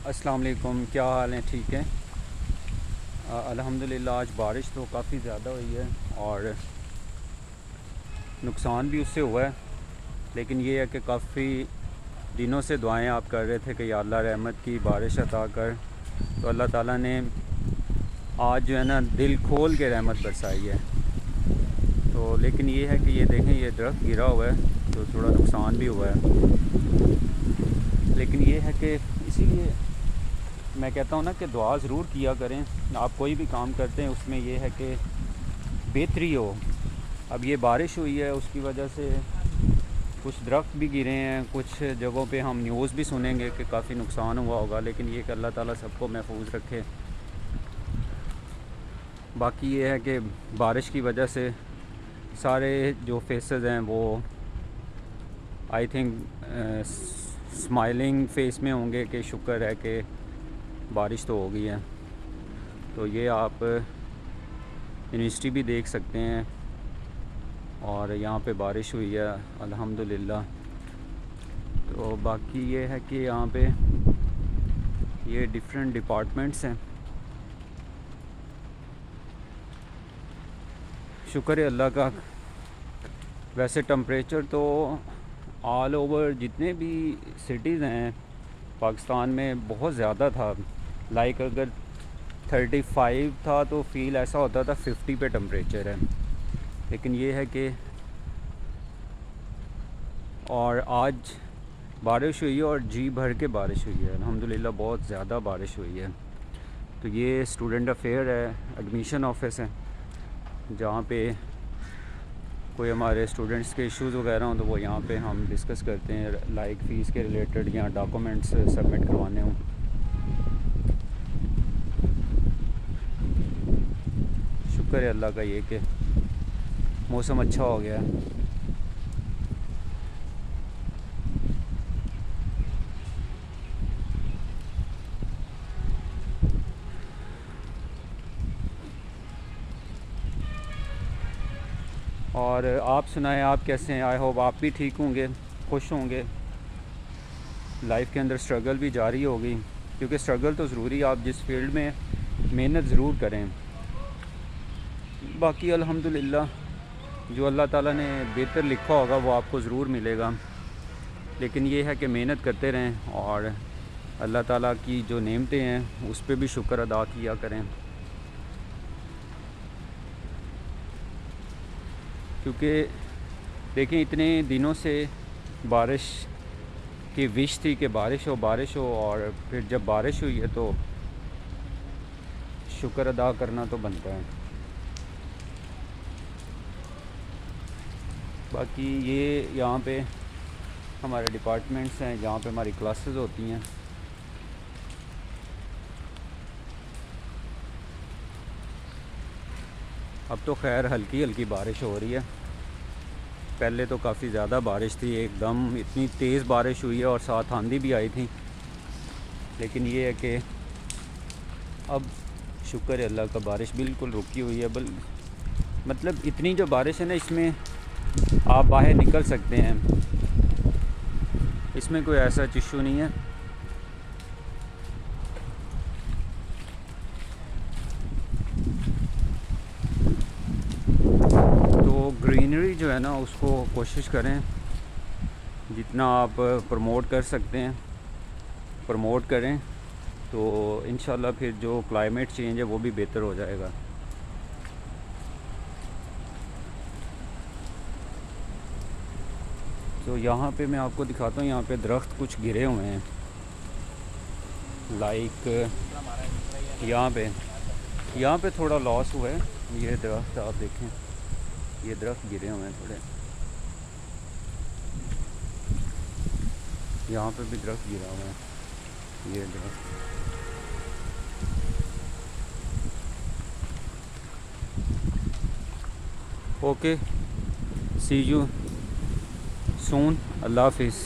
السلام علیکم، کیا حال ہیں؟ ٹھیک ہے الحمدللہ۔ آج بارش تو کافی زیادہ ہوئی ہے اور نقصان بھی اس سے ہوا ہے، لیکن یہ ہے کہ کافی دنوں سے دعائیں آپ کر رہے تھے کہ یا اللہ رحمت کی بارش عطا کر، تو اللہ تعالیٰ نے آج جو ہے نا دل کھول کے رحمت برسائی ہے۔ تو لیکن یہ ہے کہ یہ دیکھیں، یہ درخت گرا ہوا ہے تو تھوڑا نقصان بھی ہوا ہے، لیکن یہ ہے کہ اسی لیے میں کہتا ہوں نا کہ دعا ضرور کیا کریں۔ آپ کوئی بھی کام کرتے ہیں اس میں یہ ہے کہ بہتری ہو۔ اب یہ بارش ہوئی ہے، اس کی وجہ سے کچھ درخت بھی گرے ہیں، کچھ جگہوں پہ ہم نیوز بھی سنیں گے کہ کافی نقصان ہوا ہوگا، لیکن یہ کہ اللہ تعالیٰ سب کو محفوظ رکھے۔ باقی یہ ہے کہ بارش کی وجہ سے سارے جو فیسز ہیں وہ آئی تھنک اسمائلنگ فیس میں ہوں گے کہ شکر ہے کہ بارش تو ہو گئی ہے۔ تو یہ آپ یونیورسٹی بھی دیکھ سکتے ہیں، اور یہاں پہ بارش ہوئی ہے الحمدللہ۔ تو باقی یہ ہے کہ یہاں پہ یہ ڈیفرنٹ ڈپارٹمنٹس ہیں، شکر ہے اللہ کا۔ ویسے ٹمپریچر تو آل اوور جتنے بھی سٹیز ہیں پاکستان میں بہت زیادہ تھا، لائک اگر 35 تھا تو فیل ایسا ہوتا تھا 50 پہ ٹمپریچر ہے، لیکن یہ ہے کہ اور آج بارش ہوئی ہے اور جی بھر کے بارش ہوئی ہے الحمدللہ، بہت زیادہ بارش ہوئی ہے۔ تو یہ اسٹوڈنٹ افیئر ہے، ایڈمیشن آفس ہے، جہاں پہ کوئی ہمارے اسٹوڈنٹس کے ایشوز وغیرہ ہوں تو وہ یہاں پہ ہم ڈسکس کرتے ہیں، لائک فیس کے ریلیٹڈ یا ڈاکومنٹس سبمٹ کروانے ہوں۔ شکر ہے اللہ کا یہ کہ موسم اچھا ہو گیا ہے۔ اور آپ سنائیں، آپ کیسے ہیں؟ آئی ہوپ آپ بھی ٹھیک ہوں گے، خوش ہوں گے۔ لائف کے اندر اسٹرگل بھی جاری ہوگی، کیونکہ اسٹرگل تو ضروری ہے، آپ جس فیلڈ میں محنت ضرور کریں۔ باقی الحمدللہ جو اللہ تعالیٰ نے بہتر لکھا ہوگا وہ آپ کو ضرور ملے گا، لیکن یہ ہے کہ محنت کرتے رہیں اور اللہ تعالیٰ کی جو نعمتیں ہیں اس پہ بھی شکر ادا کیا کریں، کیونکہ دیکھیں اتنے دنوں سے بارش کی وش تھی کہ بارش ہو، اور پھر جب بارش ہوئی ہے تو شکر ادا کرنا تو بنتا ہے۔ باقی یہ یہاں پہ ہمارے ڈپارٹمنٹس ہیں جہاں پہ ہماری کلاسز ہوتی ہیں۔ اب تو خیر ہلکی ہلکی بارش ہو رہی ہے، پہلے تو کافی زیادہ بارش تھی، ایک دم اتنی تیز بارش ہوئی ہے اور ساتھ آندھی بھی آئی تھی، لیکن یہ ہے کہ اب شکر ہے اللہ کا بارش بالکل رکی ہوئی ہے۔ مطلب اتنی جو بارش ہے نا، اس میں آپ باہر نکل سکتے ہیں، اس میں کوئی ایسا ایشو نہیں ہے۔ تو گرینری جو ہے نا اس کو کوشش کریں جتنا آپ پروموٹ کر سکتے ہیں پروموٹ کریں، تو انشاءاللہ پھر جو کلائمیٹ چینج ہے وہ بھی بہتر ہو جائے گا۔ تو یہاں پہ میں آپ کو دکھاتا ہوں، یہاں پہ درخت کچھ گرے ہوئے ہیں، لائک یہاں پہ تھوڑا لاس ہوا ہے۔ یہ درخت آپ دیکھیں، یہ درخت گرے ہوئے ہیں تھوڑے، یہاں پہ بھی درخت گرا ہوا ہے، یہ درخت۔ اوکے، سی یو سون، اللہ حافظ۔